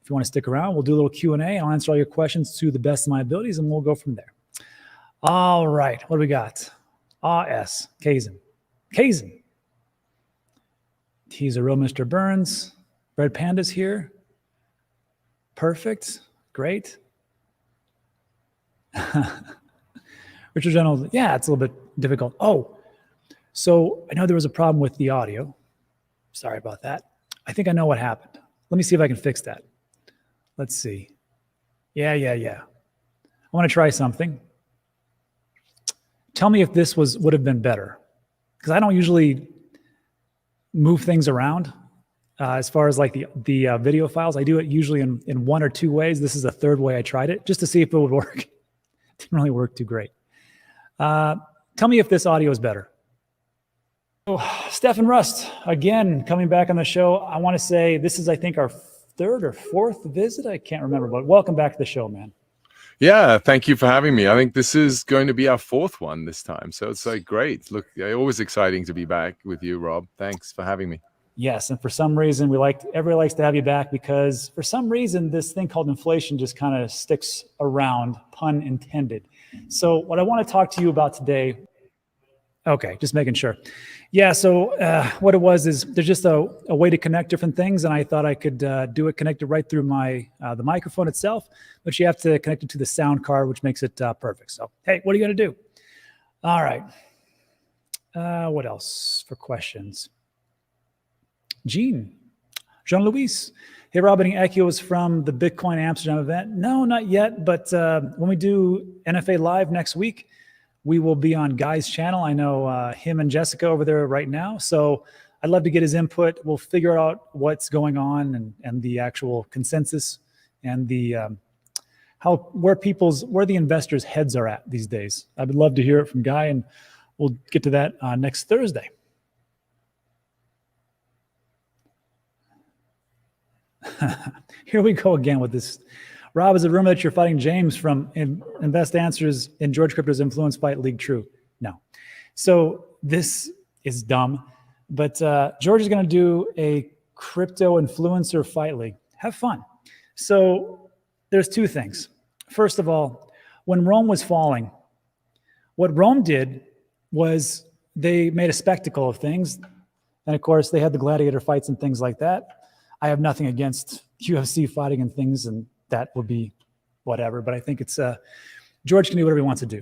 If you want to stick around, we'll do a little Q&A. I'll answer all your questions to the best of my abilities, and we'll go from there. All right, what do we got? S. Kazin. He's a real Mr. Burns. Red Panda's here. Perfect. Great. Richard Reynolds, yeah, it's a little bit difficult. Oh, so I know there was a problem with the audio. Sorry about that. I think I know what happened. Let me see if I can fix that. Let's see. Yeah. I want to try something. Tell me if this would have been better, because I don't usually move things around as far as like the video files. I do it usually in one or two ways. This is the third way I tried it just to see if it would work. It didn't really work too great. Tell me if this audio is better. Oh, Stefan Rust, again, coming back on the show. I want to say this is, I think, our third or fourth visit. I can't remember, but welcome back to the show, man. Yeah, thank you for having me. I think this is going to be our fourth one this time. So it's like great. Look, always exciting to be back with you, Rob. Thanks for having me. Yes, and for some reason, everybody likes to have you back, because for some reason, this thing called inflation just kind of sticks around, pun intended. So what I want to talk to you about today, okay, just making sure. Yeah, so what it was is there's just a way to connect different things, and I thought I could do it connected right through the microphone itself, but you have to connect it to the sound card, which makes it perfect. So, hey, what are you going to do? All right. What else for questions? Jean-Louis. Hey, Rob, any echoes from the Bitcoin Amsterdam event? No, not yet, but when we do NFA Live next week, we will be on Guy's channel. I know him and Jessica over there right now, so I'd love to get his input. We'll figure out what's going on and the actual consensus and the where the investors' heads are at these days. I would love to hear it from Guy, and we'll get to that next Thursday. Here we go again with this. Rob, is a rumor that you're fighting James from Invest Answers in George Crypto's Influence Fight League true? No. So this is dumb, but George is going to do a crypto influencer fight league. Have fun. So there's two things. First of all, when Rome was falling, what Rome did was they made a spectacle of things. And of course, they had the gladiator fights and things like that. I have nothing against UFC fighting and things, and that would be whatever. But I think it's George can do whatever he wants to do.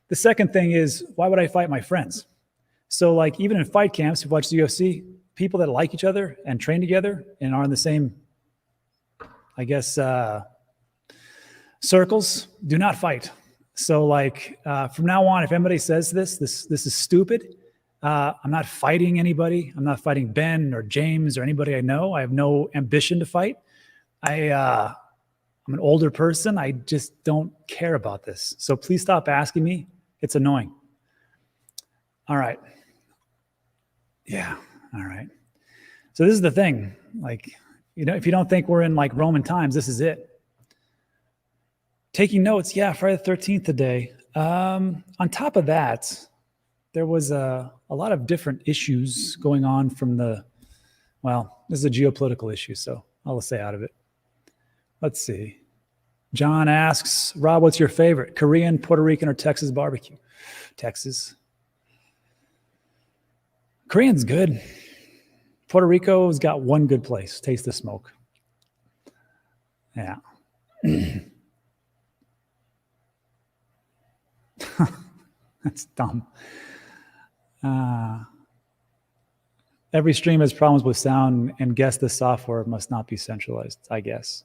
The second thing is, why would I fight my friends? So like even in fight camps, who watch the UFC, people that like each other and train together and are in the same, I guess, circles, do not fight. So like from now on, if anybody says this is stupid, I'm not fighting anybody. I'm not fighting Ben or James or anybody I know. I have no ambition to fight. I'm an older person. I just don't care about this. So please stop asking me. It's annoying. All right. Yeah. All right. So this is the thing. Like, if you don't think we're in like Roman times, this is it. Taking notes. Yeah. Friday the 13th today. On top of that, there was a lot of different issues going on from this is a geopolitical issue, so I'll stay out of it. Let's see. John asks, Rob, what's your favorite? Korean, Puerto Rican, or Texas barbecue? Texas. Korean's good. Puerto Rico's got one good place, Taste the Smoke. Yeah. That's dumb. Every stream has problems with sound, and guess the software must not be centralized, I guess.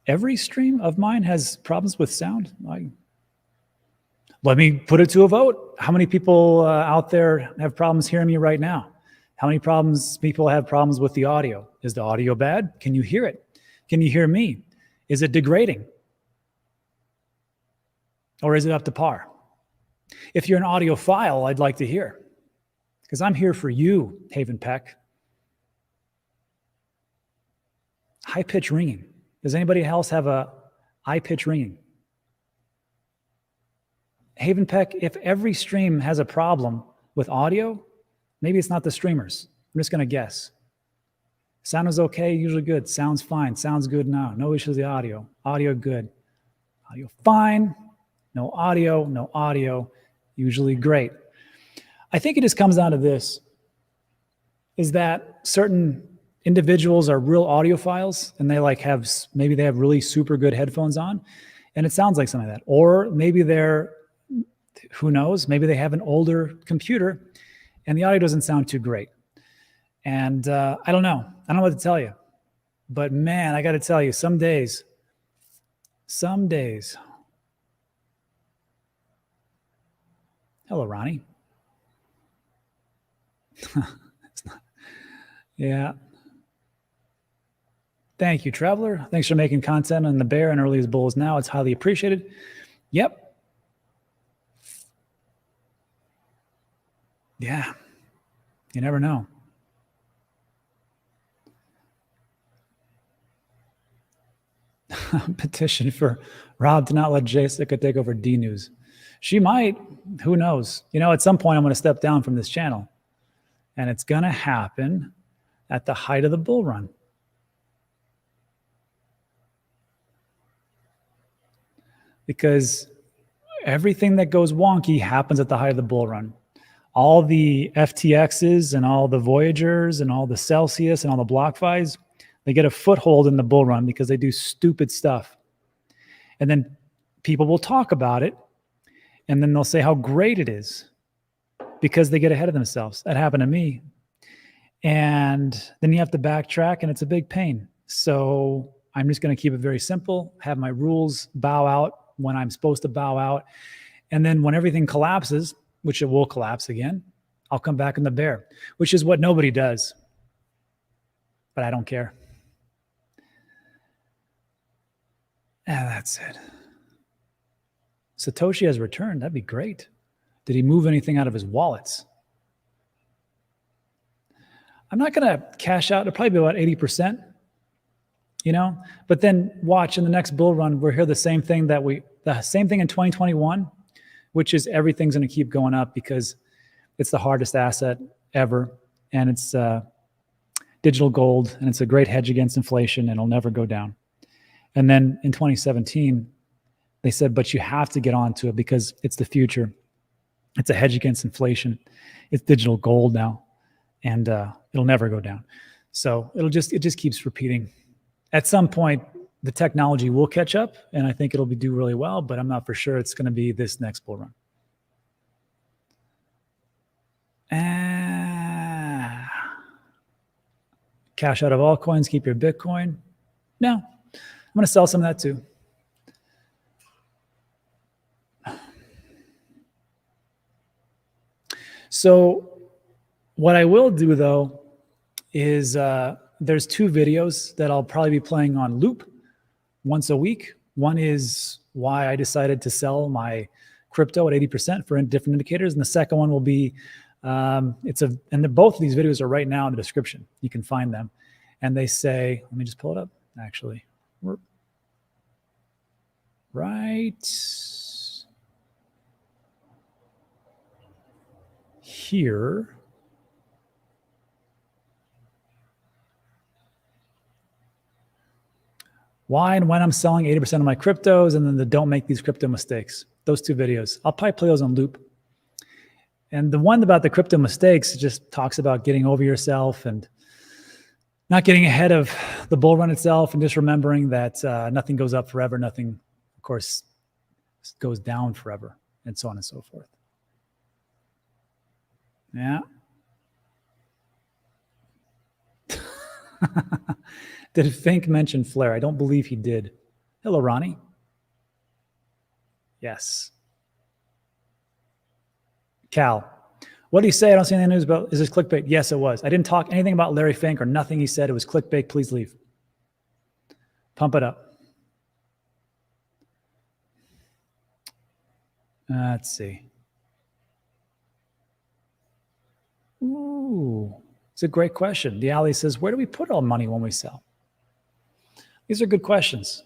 Every stream of mine has problems with sound? Let me put it to a vote. How many people out there have problems hearing me right now? How many people have problems with the audio? Is the audio bad? Can you hear it? Can you hear me? Is it degrading? Or is it up to par? If you're an audiophile, I'd like to hear, because I'm here for you, Haven Peck. High pitch ringing. Does anybody else have a high pitch ringing? Haven Peck, if every stream has a problem with audio, maybe it's not the streamers. I'm just going to guess. Sound is okay, usually good. Sounds fine. Sounds good now. No issues with the audio. Audio good. Audio fine. No audio, usually great. I think it just comes down to this, is that certain individuals are real audiophiles and they like have, maybe they have really super good headphones on and it sounds like something like that. Or maybe they're, who knows, maybe they have an older computer and the audio doesn't sound too great. And I don't know what to tell you, but man, I got to tell you, some days, hello, Ronnie. Yeah. Thank you, Traveler. Thanks for making content on the bear and early as bulls now. It's highly appreciated. Yep. Yeah. You never know. Petition for Rob to not let Jessica take over D News. She might. Who knows? You know, at some point I'm going to step down from this channel. And it's going to happen at the height of the bull run. Because everything that goes wonky happens at the height of the bull run. All the FTXs and all the Voyagers and all the Celsius and all the BlockFis, they get a foothold in the bull run because they do stupid stuff. And then people will talk about it and then they'll say how great it is because they get ahead of themselves. That happened to me. And then you have to backtrack and it's a big pain. So I'm just going to keep it very simple, have my rules, bow out when I'm supposed to bow out. And then when everything collapses, which it will collapse again, I'll come back in the bear, which is what nobody does. But I don't care. And that's it. Satoshi has returned. That'd be great. Did he move anything out of his wallets? I'm not going to cash out. It'll probably be about 80%, you know, but then watch in the next bull run, we'll hear the same thing in 2021, which is everything's going to keep going up because it's the hardest asset ever. And it's digital gold and it's a great hedge against inflation and it'll never go down. And then in 2017, they said, but you have to get onto it because it's the future. It's a hedge against inflation. It's digital gold now. And it'll never go down. So it just keeps repeating. At some point, the technology will catch up, and I think it'll do really well, but I'm not for sure it's going to be this next bull run. Cash out of all coins, keep your Bitcoin. No, I'm going to sell some of that too. So what I will do, though, is there's two videos that I'll probably be playing on loop once a week. One is why I decided to sell my crypto at 80% for different indicators. And the second one will be, and both of these videos are right now in the description. You can find them. And they say, let me just pull it up, actually. Right here. Why and when I'm selling 80% of my cryptos, and then the don't make these crypto mistakes. Those two videos. I'll probably play those on loop. And the one about the crypto mistakes just talks about getting over yourself and not getting ahead of the bull run itself and just remembering that nothing goes up forever. Nothing, of course, goes down forever, and so on and so forth. Yeah. Did Fink mention Flare? I don't believe he did. Hello, Ronnie. Yes. Cal, what did he say? I don't see any news about. Is this clickbait? Yes, it was. I didn't talk anything about Larry Fink or nothing he said. It was clickbait. Please leave. Pump it up. Let's see. Ooh, it's a great question. The alley says, where do we put all money when we sell? These are good questions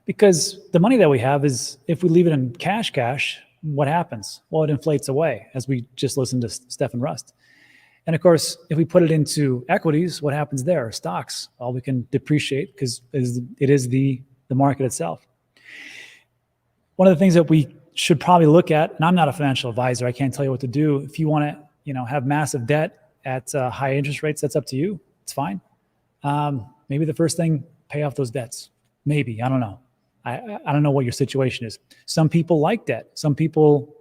because the money that we have is, if we leave it in cash, what happens? Well, it inflates away, as we just listened to Stephen Rust. And of course, if we put it into equities, what happens there? Stocks, well, we can depreciate because it is the market itself. One of the things that we should probably look at, and I'm not a financial advisor, I can't tell you what to do. If you want to, have massive debt at high interest rates, that's up to you. It's fine. Maybe the first thing, pay off those debts. Maybe, I don't know. I don't know what your situation is. Some people like debt. Some people,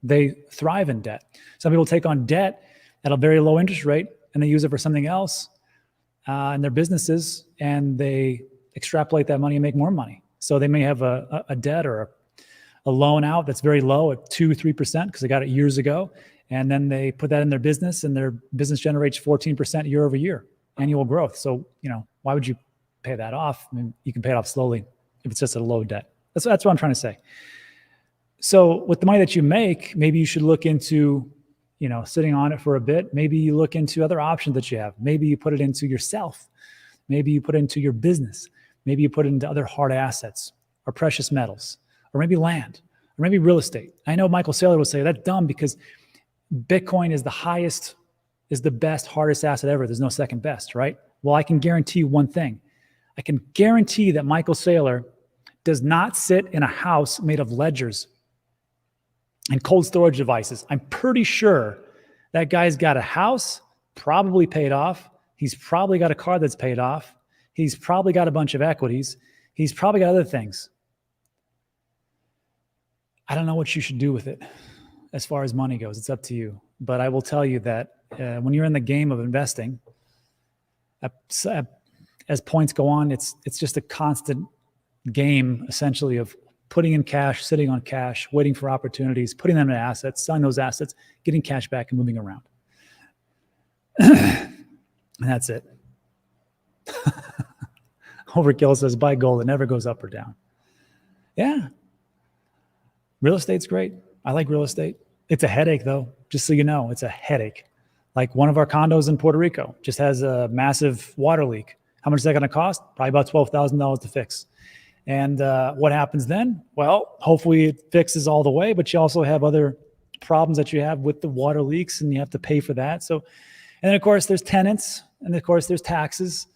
they thrive in debt. Some people take on debt at a very low interest rate and they use it for something else in their businesses, and they extrapolate that money and make more money. So they may have a debt or a loan out that's very low at 2-3% because they got it years ago. And then they put that in their business, and their business generates 14% year over year annual growth. So, why would you pay that off? I mean, you can pay it off slowly if it's just a low debt. That's what I'm trying to say. So with the money that you make, maybe you should look into, sitting on it for a bit. Maybe you look into other options that you have. Maybe you put it into yourself. Maybe you put it into your business. Maybe you put it into other hard assets or precious metals, or maybe land, or maybe real estate. I know Michael Saylor would say that's dumb because Bitcoin is the best, hardest asset ever. There's no second best, right? Well, I can guarantee you one thing. I can guarantee that Michael Saylor does not sit in a house made of ledgers and cold storage devices. I'm pretty sure that guy's got a house, probably paid off. He's probably got a car that's paid off. He's probably got a bunch of equities. He's probably got other things. I don't know what you should do with it as far as money goes. It's up to you. But I will tell you that when you're in the game of investing, as points go on, it's just a constant game, essentially, of putting in cash, sitting on cash, waiting for opportunities, putting them in assets, selling those assets, getting cash back, and moving around. And that's it. Overkill says, buy gold. It never goes up or down. Yeah. Real estate's great. I like real estate. It's a headache, though. Just so you know, it's a headache. Like one of our condos in Puerto Rico just has a massive water leak. How much is that going to cost? Probably about $12,000 to fix. And what happens then? Well, hopefully it fixes all the way, but you also have other problems that you have with the water leaks, and you have to pay for that. So, and then of course there's tenants, and of course there's taxes,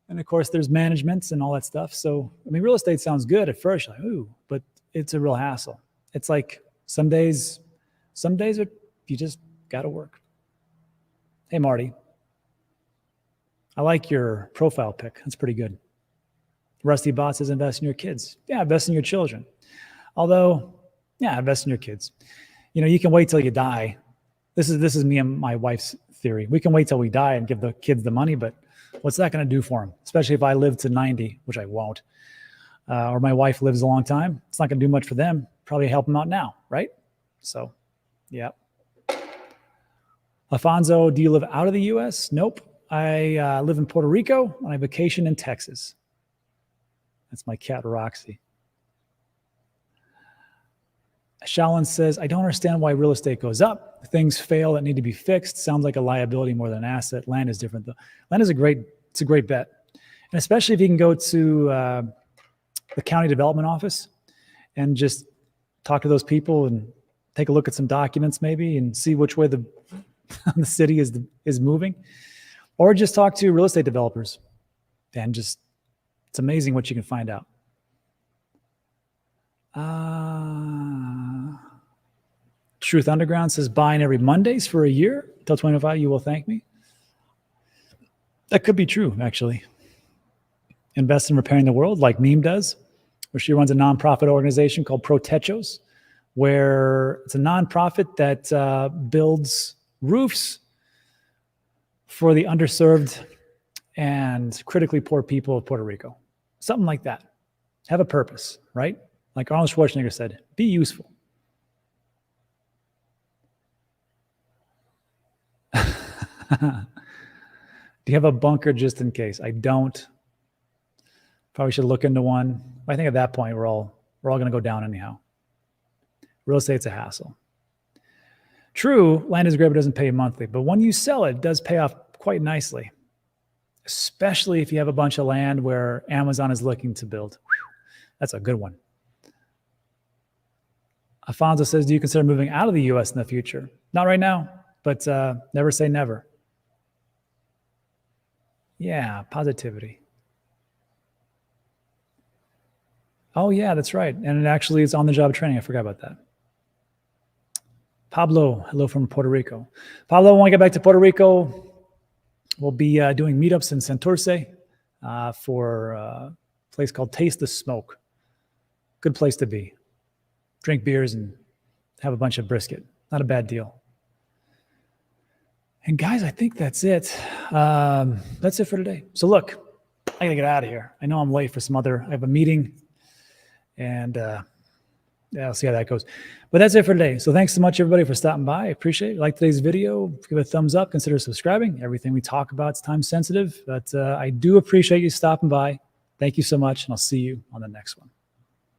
and of course there's managements and all that stuff. So, I mean, real estate sounds good at first, like, ooh, but it's a real hassle. It's like some days you just got to work. Hey, Marty. I like your profile pic. That's pretty good. Rusty Bot says, invest in your kids. Yeah, invest in your children. Although, yeah, invest in your kids. You can wait till you die. This is me and my wife's theory. We can wait till we die and give the kids the money, but what's that going to do for them? Especially if I live to 90, which I won't, or my wife lives a long time. It's not going to do much for them. Probably help them out now, right? So, yeah. Alfonso, do you live out of the U.S.? Nope. I live in Puerto Rico, and I vacation in Texas. That's my cat, Roxy. Shalin says, I don't understand why real estate goes up. Things fail that need to be fixed. Sounds like a liability more than an asset. Land is different, though. Land is a great bet. And especially if you can go to the county development office and just talk to those people and take a look at some documents maybe and see which way the city is moving. Or just talk to real estate developers and just, it's amazing what you can find out. Truth Underground says, buying every Mondays for a year until 25, you will thank me. That could be true, actually. Invest in repairing the world like Meme does, where she runs a nonprofit organization called Protechos, where it's a nonprofit that builds roofs for the underserved and critically poor people of Puerto Rico. Something like that. Have a purpose, right? Like Arnold Schwarzenegger said, be useful. Do you have a bunker just in case? I don't. Probably should look into one. I think at that point, we're all going to go down anyhow. Real estate's a hassle. True, land is great, but it doesn't pay monthly. But when you sell it, it does pay off quite nicely, especially if you have a bunch of land where Amazon is looking to build. Whew, that's a good one. Alfonso says, do you consider moving out of the U.S. in the future? Not right now. but never say never. Yeah, positivity. Oh, yeah, that's right. And it actually is on-the-job training. I forgot about that. Pablo, hello from Puerto Rico. Pablo, when I get back to Puerto Rico, we'll be doing meetups in Santurce for a place called Taste the Smoke. Good place to be. Drink beers and have a bunch of brisket. Not a bad deal. And guys, I think that's it. That's it for today. So look, I gotta get out of here. I know I'm late for I have a meeting, and yeah, I'll see how that goes. But that's it for today. So thanks so much, everybody, for stopping by. I appreciate it. Like today's video, give it a thumbs up, consider subscribing. Everything we talk about is time sensitive, but I do appreciate you stopping by. Thank you so much, and I'll see you on the next one.